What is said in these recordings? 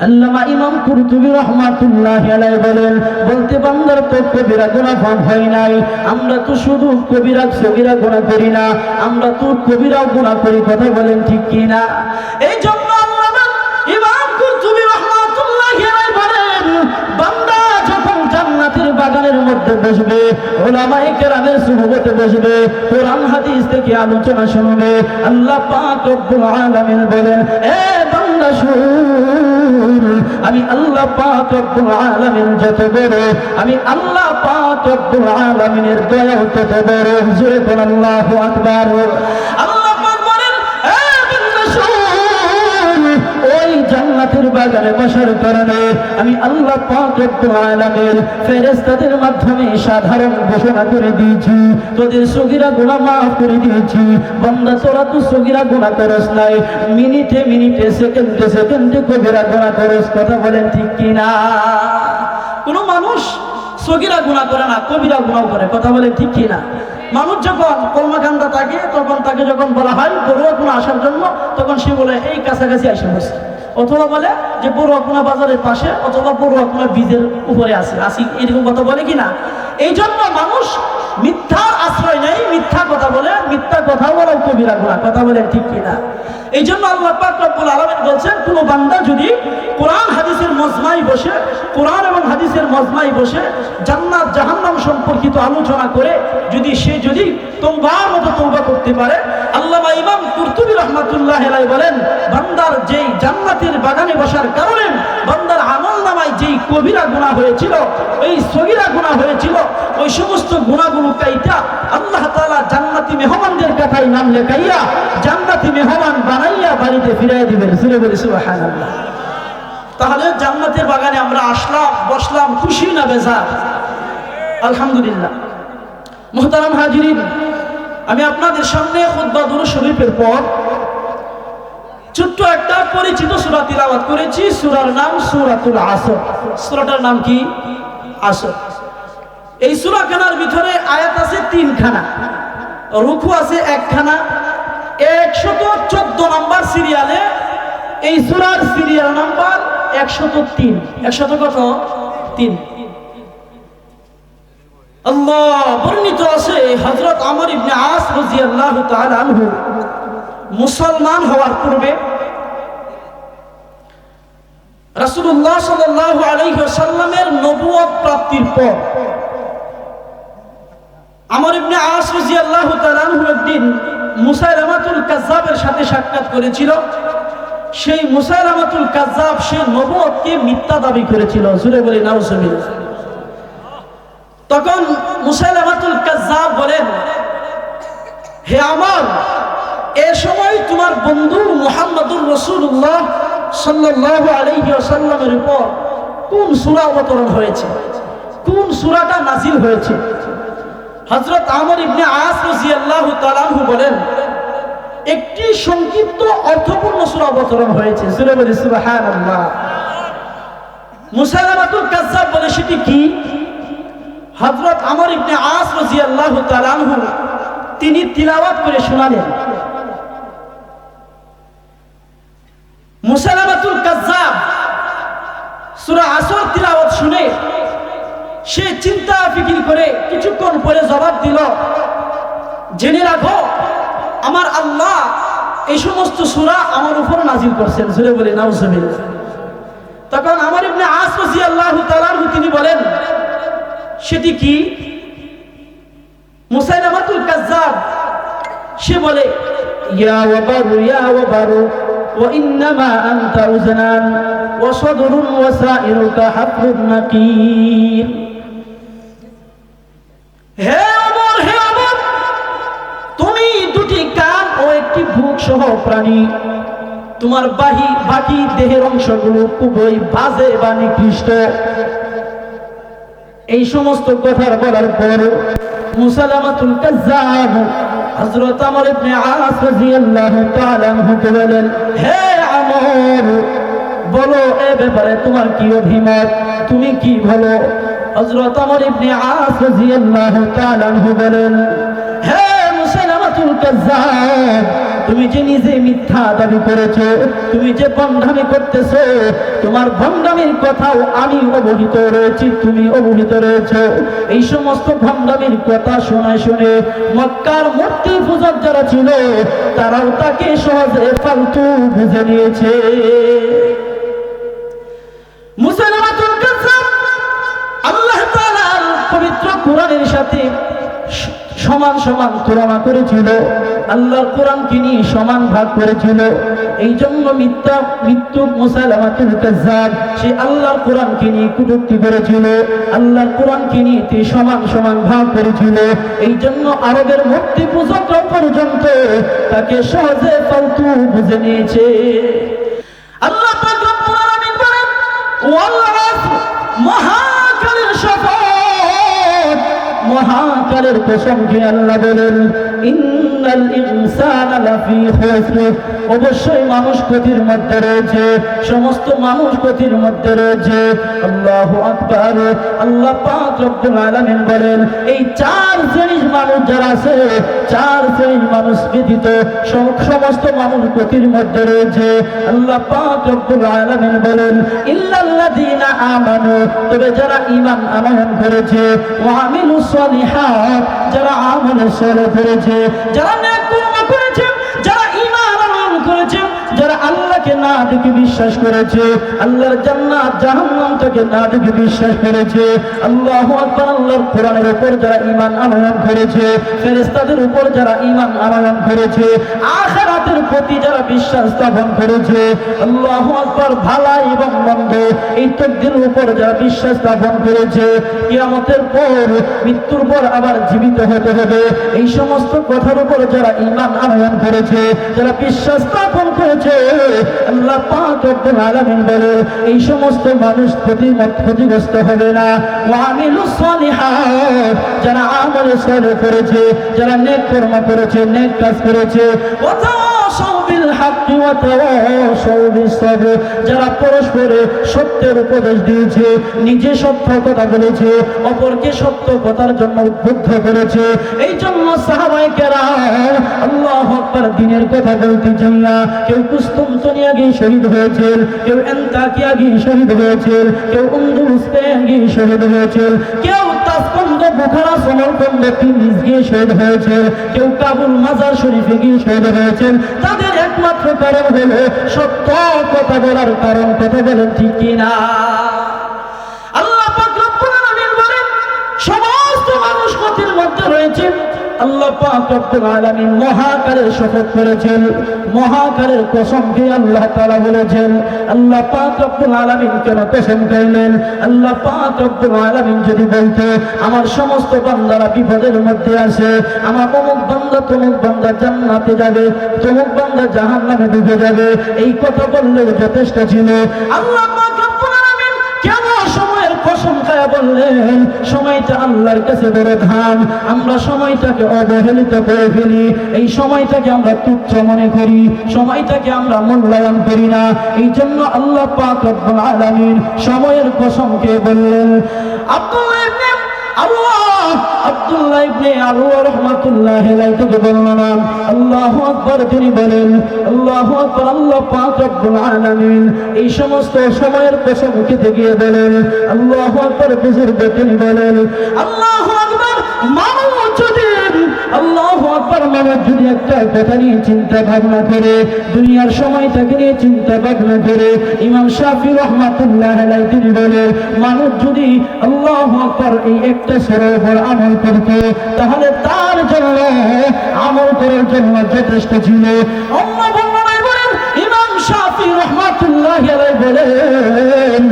আল্লামা ইমাম কুরতুবী রাহমাতুল্লাহি আলাইহি বলেন, বলতে বান্দার তো কবিরা গুনাহ হয় নাই, আমরা তো শুধু কবিরা সগীরা গুনাহ করি না, আমরা তো কবিরা গুনাহ করি। কথা বলেন ঠিক কি না? এই জন্য আল্লামা ইমাম কুরতুবী রাহমাতুল্লাহি আলাইহি বলেন, বান্দা যখন জান্নাতের বাগানের মধ্যে বসবে, উলামায়ে কেরামের সুহবতে বসবে, কোরআন হাদিস থেকে আলোচনা শুনবে, আল্লাহ পাক রব্বুল আলামিন বলেন, এ বান্দা শুন, আমি আল্লাহ পাক রব্বুল আলামিন যত বড়, আমি আল্লাহ পাক রব্বুল আলামিনের দয়া তত বড়। জোরে বলেন আল্লাহু আকবার। আল্লাহ পাক বলেন, এ বান্দা শুন, ওই জান্নাতের বাগানে বসার কারণে আমি আল্লাহ পাক রব্বুল আলামিন ফেরেশতাদের মাধ্যমে সাধারণ ঘোষণা করে দিয়েছি, তোদের সগীরা গুনাহ মাফ করে দিয়েছি। বান্দা তোরা তো সগীরা গুনাহ করস নাই, মিনিটে মিনিটে সেকেন্ডে সেকেন্ডে কবিরা গুনাহ করস। কথা বলেন ঠিক কি না? কোন মানুষ সগীরা গুনাহ করে না, কবিরা গুনাহ করে। কথা বলেন ঠিক কি না? মানুষ যখন কলমাকান্দা থাকে, তখন তাকে যখন বলা হয় বড়ুয়া গুনাহ আসার জন্য, তখন সে বলে এই কাছাকাছি এসে বসে, অথবা বলে যে বড়ুয়াকুনা বাজারের পাশে, অথবা বড়ুয়াকুনা বীজের উপরে আসি, এরকম কথা বলে কিনা? এই জন্য মানুষ মিথ্যার আশ্রয় নেই, মিথ্যা কথা বলে, মিথ্যা কথা বলাও কবিরা গুনাহ। কথা বলে ঠিক কিনা? এই জন্য আল্লাহ পাক রব্বুল আলামিন বলছেন, কোন বান্দা যদি কোরআন হাদিসের মজমায় বসে, কোরআন এবং হাদিসের মজমায় বসে জান্নাত জাহান্নাম সম্পর্কিত আলোচনা করে সে যদি তওবার মতো তওবা করতে পারে, আল্লামা ইমাম কুরতুবী রাহমাতুল্লাহি আলাইহি বলেন, বান্দার যেই জান্নাতের বাগানে বসার কারণে বান্দার আমলনামায় যেই কবিরা গুনাহ হয়েছিল, এই সগীরা গুনাহ হয়েছিল, ওই সমস্ত গুনাহগুলো কাইটা আল্লাহ তাআলা জান্নাতি মেহমানদের কাঠায় নাম লেখাইয়া জান্নাতি মেহমান বানাইয়া বাড়িতে ফিরাইয়া দিবেন। সুবহানাল্লাহ। তাহলে জান্নাতের বাগানে আমরা আসলাম, বসলাম, খুশি না বেজার? আলহামদুলিল্লাহ। মুহতারাম হাজিরিন, আমি আপনাদের সামনে খুতবা দুরূদ শরীফের পর ছোট্ট একটা পরিচিত সূরা তিলাওয়াত করেছি। সূরার নাম সূরাতুল আসর। সূরাটার নাম কি? আসর। এই সূরাখানার ভিতরে আয়াত আছে 3খানা, রুকু আছে 1খানা। 114 নম্বর সিরিয়ালে এই সূরার সিরিয়াল নাম্বার 103। 100 কত? 3। আল্লাহ বর্ণিত আছে, হযরত আমর ইবনে আস রাদিয়াল্লাহু তাআলা আনহু মুসলমান হওয়ার পূর্বে রাসূলুল্লাহ সাল্লাল্লাহু আলাইহি ওয়াসাল্লামের নবুয়ত প্রাপ্তির পর আমর ইবনে আস রাদিয়াল্লাহু তাআলা আনহু একদিন মুসাইলামাতুল কাজ্জাবের সাথে সাক্ষাৎ করেছিল। সেই মুসাইলামাতুল কাজ্জাব সে নবুয়তকে মিথ্যা দাবি করেছিল। জোরে বলি নাউজুবিল্লাহ। তখন মুসাইলামাতুল কাজ্জাব বলেন, হে আমর, এ সময় তোমার বন্ধু মুহাম্মদুর রাসূলুল্লাহ সাল্লাল্লাহু আলাইহি ওয়াসাল্লামের উপর কোন সূরা অবতরণ হয়েছে, কোন সূরাটা নাযিল হয়েছে? হযরত আমর ইবনে আস রাদিয়াল্লাহু তাআলা আনহু বলেন, একটি সংক্ষিপ্ত অর্থপূর্ণ সূরা অবতরণ হয়েছে। জোরে বলি সুবহানাল্লাহ। মুসাইলামাতুল কাজ্জাব বলে, সেটি কি? হযরত আমর ইবনে আস রাদিয়াল্লাহু তাআলা আনহু তিনি তিলাওয়াত করে শোনালেন। মুসাইলামাতুল কাজ্জাব সূরা আসর তিলাওয়াত শুনে সে চিন্তা ফিকির করে কিছুক্ষণ পরে জবাব দিল, জেনে রাখো আমার আল্লাহ এই সমস্ত সূরা আমার উপর নাযিল করেছেন। জোরে বলি নাউজুবিল্লাহ। তখন আমর ইবনে আস রাদিয়াল্লাহু তাআলা আনহু তিনি বলেন, সেটি কি? মুসাইলামাতুল কাজ্জাব সে বলে, ইয়া ওয়াবারু ইয়া ওয়াবারু ওয়া ইন্নামা আনতা উজনান ওয়া সাদরুন ওয়া সাইরুকা হাফরুন নাকির। হে ওমর, হে ওমর, তুমি দুটি কান ও একটি বুক সহ প্রাণী, তোমার বাকি দেহের অংশগুলো খুবই বাজে বা নিকৃষ্ট। এই সমস্ত কথা বলার পর মুসাইলামাতুল কাজ্জাব হযরত আমর ইবনে আস রাদিয়াল্লাহু তাআলা আনহু বলেন, হে আমর, বলো এ ব্যাপারে তোমার কি অভিমত, তুমি কি বলো? হযরত আমর ইবনে আস রাদিয়াল্লাহু তাআলা আনহু বলেন, হে মুসাইলামাতুল মুসাইলামাতুল কাজ্জাব, তুমি যে নিজে মিথ্যা দাবি করেছো, তুমি যে ভণ্ডামি করতেছো, তোমার ভণ্ডামির কথাও আমি অবহিত রয়েছি, তুমি অবহিত রয়েছো। এই সমস্ত ভণ্ডামির কথা শোনায় শুনে মক্কার মূর্তি পূজক যারা ছিল তারাও তাকে সহজে ফালতু বুঝে নিয়েছে। মুসাইলামাতুল কাজ্জাব আল্লাহ তাআলার পবিত্র কোরআনের সাথে সমান সমান তুলনা করেছিল, আল্লাহর কোরআনকে নিয়ে সমান ভাগ করেছিল। এই জন্য মৃত্যু মুসাইলামাতুল কাজ্জাব সে আল্লাহর কোরআনকে নিয়ে কটূক্তি করেছিল, আল্লাহর কোরআনকে নিয়ে সমান সমান ভাগ করেছিল। এই জন্য আরবের মূর্তি পূজকরা পর্যন্ত তাকে সহজে ফালতু বুঝে নিয়েছে। আল্লাহ পাক রব্বুল আলামিন বলেন, ওয়াল আসর, মহাকালের শপথ, মহাকালের কসম খেয়ে আল্লাহ বলেন, ইন্নাল ইনসানা লাফি খুসর, অবশ্যই মানুষ ক্ষতির মধ্যে রয়েছে, সমস্ত মানুষ ক্ষতির মধ্যে রয়েছে। আল্লাহু আকবার। আল্লাহ পাক রব্বুল আলামিন বলেন, এই চার শ্রেণীর মানুষ যারা আছে, চার শ্রেণীর মানুষ ব্যতীত সমস্ত মানুষ ক্ষতির মধ্যে রয়েছে। আল্লাহ পাক রব্বুল আলামিন বলেন, ইল্লাল্লাযীনা আমানু, তবে যারা ঈমান আনয়ন করেছে, ওয়া আমিলুস সালিহাত, যারা আমল সালেহ করেছে, যারা নেক কর্ম করেছে, যারা ঈমান আনয়ন করেছে, যারা আল্লাহকে না দেখে বিশ্বাস করেছে, আল্লাহর জান্নাত জাহান্নাম থেকে না দেখে বিশ্বাস করেছে, আল্লাহু আকবার, আল্লাহর কোরআনের উপর যারা ঈমান আনয়ন করেছে, ফেরেশতাদের উপর যারা ঈমান আনয়ন করেছে, আখিরাতের প্রতি যারা বিশ্বাস স্থাপন করেছে, আল্লাহু আকবার, ভালো এবং মন্দ এই তাকদীরের উপর যারা বিশ্বাস স্থাপন করেছে, কিয়ামতের পর মৃত্যুর পর আবার জীবিত হতে হবে, এই সমস্ত কথার উপর যারা ঈমান আনয়ন করেছে, যারা বিশ্বাস স্থাপন করেছে, আল্লাহ পাক রব্বুল আলামিন বলে এই সমস্ত মানুষ ক্ষতিগ্রস্ত হবে না। ওয়া আমিলুস সালিহাত, যারা আমল সালেহ করেছে, যারা নেক কর্ম করেছে, নেক কাজ করেছে, ওয়া তাওয়াসাউ বিল হাক্কি ওয়া তাওয়াসাউ বিস সাবর, যারা পরস্পরে সত্যের উপদেশ দিয়েছে, নিজে সত্য কথা বলেছে, অপরকে সত্য কথার জন্য উদ্বুদ্ধ করেছে। এই জন্য সাহাবায়ে কেরাম আল্লাহু আকবার দ্বীনের কথা বলতে চাই না, কেউ কুস্তুনতুনিয়া গিয়ে শহীদ হয়েছিল, কেউ এন্তাকিয়া গিয়ে শহীদ হয়েছিল, কেউ আন্দলুস গিয়ে শহীদ হয়েছিল, কেউ তাসকন্দ, বুখারা, সমরকন্দ, তিনিস গিয়ে শহীদ হয়েছিল, কেউ কাবুল মাজার শরীফে গিয়ে শহীদ হয়েছিল। তাদের একমাত্র কারণ হলো সত্য কথা বলার কারণ। কথা বলেন ঠিক কিনা? আল্লাহ পাক রব্বুল আলামিন বলেন, সমস্ত মানুষ ক্ষতির মধ্যে রয়েছে। আল্লাহ পাক রব্বুল আলামিন মহাকালের শপথ করেছেন, মহাকালের কসম খেয়ে আল্লাহ তাআলা বলেছেন। আল্লাহ পাক রব্বুল আলামিন কেন কসম খাইলেন? আল্লাহ পাক রব্বুল আলামিন যদি বলতো আমার সমস্ত বান্দারা বিপদের মধ্যে আছে, আমার অমুক বান্দা তমুক বান্দা জান্নাতে যাবে, তমুক বান্দা জাহান্নামে ডুবে যাবে, এই কথা বললেও যথেষ্ট ছিল। আল্লাহ পাক রব্বুল আলামিন কেন সময়ের কসম খায়া বললেন? সময়টা আল্লাহর কাছে বড় দাম, আমরা সময়টাকে অবহেলিত করে ফেলি, এই সময়টাকে আমরা তুচ্ছ মনে করি, সময়টাকে আমরা মূল্যায়ন করি না। এই জন্য আল্লাহ পাক রব্বুল আলামিন সময়ের কসমকে বললেন। আব্দুল্লাহ ইবনে আলওয়া রাহমাতুল্লাহি আলাইহি থেকে বর্ণনা, আল্লাহু আকবার, তিনি বলেন, আল্লাহু আকবার, আল্লাহ পাক রব্বুল আলামিন এই সমস্ত সময়ের কসম খেতে গিয়ে বলেন, আল্লাহু আকবার, বুজুর্গ তিনি বলেন, আল্লাহু আকবার, মানুষ যদি, আল্লাহু আকবার, মানুষ যদি একটা কথা নিয়ে চিন্তা ভাবনা করে, দুনিয়ার সময়টাকে নিয়ে চিন্তা ভাবনা করে, ইমাম শাফি রাহমাতুল্লাহি আলাইহি তিনি বলেন, মানুষ যদি আল্লাহু আকবার এই একটা সূরার উপর আমল করত, তাহলে তার জন্য আমল করার জন্য যথেষ্ট ছিল। অন্য বর্ণনায় বলেন, ইমাম শাফি রাহমাতুল্লাহি আলাইহি বলেন,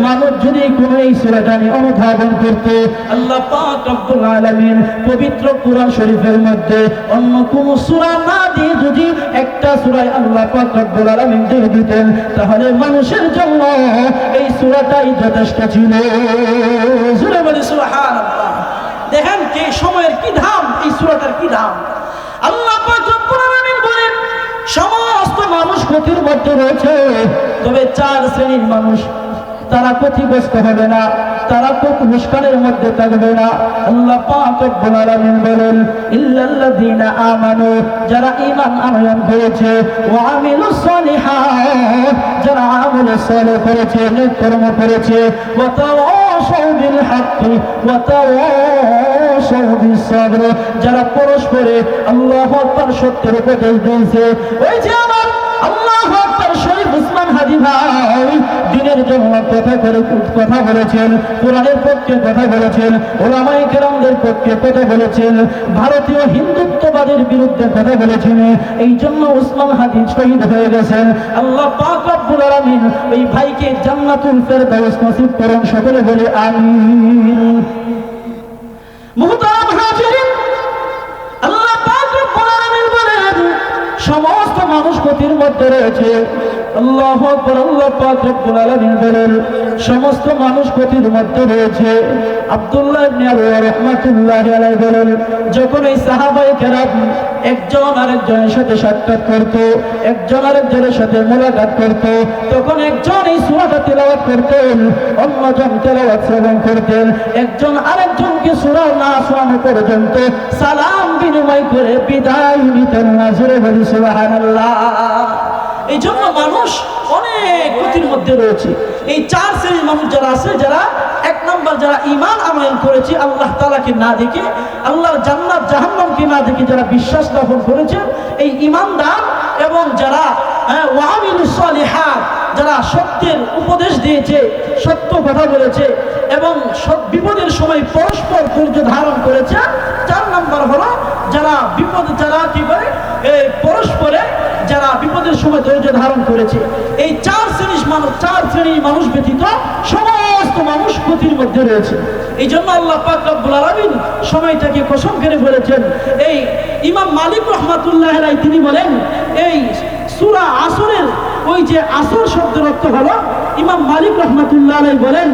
মানুষ যদি কোন এই সূরাটা নিয়ে অনুধাবন করত, আল্লাহ পাক রব্বুল আলামিন পবিত্র কুরআন শরীফের মধ্যে অন্য কোন সূরা না দিয়ে যদি একটা সূরায় আল্লাহ পাক রব্বুল আলামিন দিয়ে দিতেন, তাহলে মানুষের জন্য এই সূরাটাই যথেষ্ট ছিল। সূরা বলি সুবহানাল্লাহ। দেখেন কি সময়ের কি দাম, এই সূরাটার কি দাম। আল্লাহ পাক রব্বুল আলামিন বলেন, সমস্ত মানুষ ক্ষতির মধ্যে রয়েছে, তবে চার শ্রেণীর মানুষ তারা ক্ষতিগ্রস্ত হবে না, তারা পুরস্কারের মধ্যে থাকবে না। আল্লাহ পাক রব্বুল আলামিন বলেন ইল্লাল্লাযীনা আমানু, যারা ঈমান আনয়ন করেছে, ওয়া আমিলুস সালিহাত, যারা আমল সালেহ করেছে, নেক কর্ম করেছে, ওয়া তাওয়াসাউ বিল হাক্কি ওয়া তাওয়াসাউ বিস সাবর, যারা পরস্পরে আল্লাহু আকবার সত্যের উপদেশ দিয়েছে। ওই যে আমার আল্লাহু আকবার শরীফ উসমান হাদি ভাই দিনের জন্য কথা বলেছেন, কোরআনের পক্ষে কথা বলেছেন, ওলামায়ে কেরামদের পক্ষে কথা বলেছেন, ভারতীয় হিন্দুত্ববাদের বিরুদ্ধে কথা বলেছেন। এই জন্য উসমান হাদি শহীদ হয়ে গেছেন। আল্লাহ পাক রব্বুল আলামিন এই ভাইকে জান্নাতুল ফেরদাউস নসিব করুন, সকলে বলে আমিন। মুহতারাম হাজিরিন, আল্লাহ পাক রব্বুল আলামিন বলেন সমস্ত মানুষ ক্ষতির মধ্যে রয়েছে। আল্লাহু আকবার। আল্লাহ পাক রব্বুল আলামিন বলেন সমস্ত মানুষ ক্ষতির মধ্যে রয়েছে। আব্দুল্লাহ ইবনে আবু রাহমাতুল্লাহি আলাইহি বলেন যখন এই সাহাবায়ে কেরাম একজন আরেকজনের সাথে সাক্ষাৎ করত, একজন আরেকজনের সাথে মোলাকাত করত, তখন একজন এই সূরাটা তিলাওয়াত করতেন, অন্যজন তেলাওয়াত শ্রবণ করতেন। একজন আরেকজনকে সূরা না শোনানো পর্যন্ত সালাম বিনিময় করে বিদায় নিতেন না। জোরে বলি সুবহানাল্লাহ। এই জন্য মানুষ অনেক ক্ষতির মধ্যে রয়েছে। এই চার শ্রেণীর মানুষ যারা আছে, যারা এক নম্বর যারা ঈমান আমল করেছে, আল্লাহ তাআলাকে না দেখে, আল্লাহর জান্নাত জাহান্নামকে না দেখে যারা বিশ্বাস স্থাপন করেছে, এই ঈমানদার, এবং যারা ওয়ামিলুস সালিহাত, যারা সত্যের উপদেশ দিয়েছে, সত্য কথা বলেছে এবং বিপদের সময় পরস্পর ধৈর্য ধারণ করেছে। চার নম্বর হলো যারা বিপদে, যারা কি করে পরস্পরে যারা বিপদের সময় ধৈর্য ধারণ করেছে। এই চার শ্রেণীর মানুষ ব্যতীত সমস্ত মানুষ ক্ষতির মধ্যে রয়েছে। এই জন্য আল্লাহ পাক রব্বুল আলামিন সময়টাকে কসম করে বলেছেন। এই ইমাম মালিক রহমাতুল্লাহ আলাইহি তিনি বলেন এই সূরা আসরের ওই যে আসর শব্দের অর্থ হলো, ইমাম মালিক রহমাতুল্লাহ আলাইহি বলেন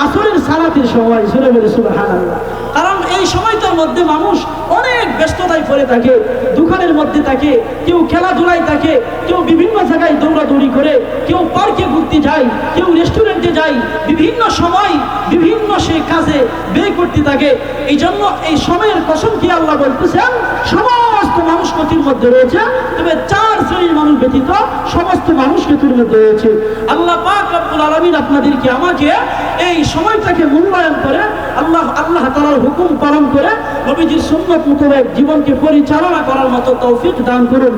আসরের সালাতের সময়। জোরে বলে সুবহানাল্লাহ। কারণ এই সময়টার মধ্যে মানুষ অনেক ব্যস্ততায় পড়ে থাকে, দোকানের মধ্যে থাকে, কেউ খেলাধুলায় থাকে, কেউ বিভিন্ন জায়গায় দৌড়াদৌড়ি করে, কেউ পার্কে ঘুরতে যায়, কেউ রেস্টুরেন্টে যায়, বিভিন্ন সময় বিভিন্ন সেই কাজে ব্যয় করতে থাকে। এই জন্য এই সময়ের কসম কি আল্লাহ বলতেছেন সমস্ত মানুষ ক্ষতির মধ্যে রয়েছে, তবে চার শ্রেণীর মানুষ ব্যতীত সমস্ত মানুষ ক্ষতির মধ্যে রয়েছে। আল্লাহ পাক রব্বুল আলামিন আপনাদেরকে আমাকে এই সময়টাকে মূল্যায়ন করে আল্লাহ তাআলার হুকুম পালন করে নবীজির সুন্নাত মোতাবেক জীবনকে পরিচালনা করার মতো তৌফিক দান করুন।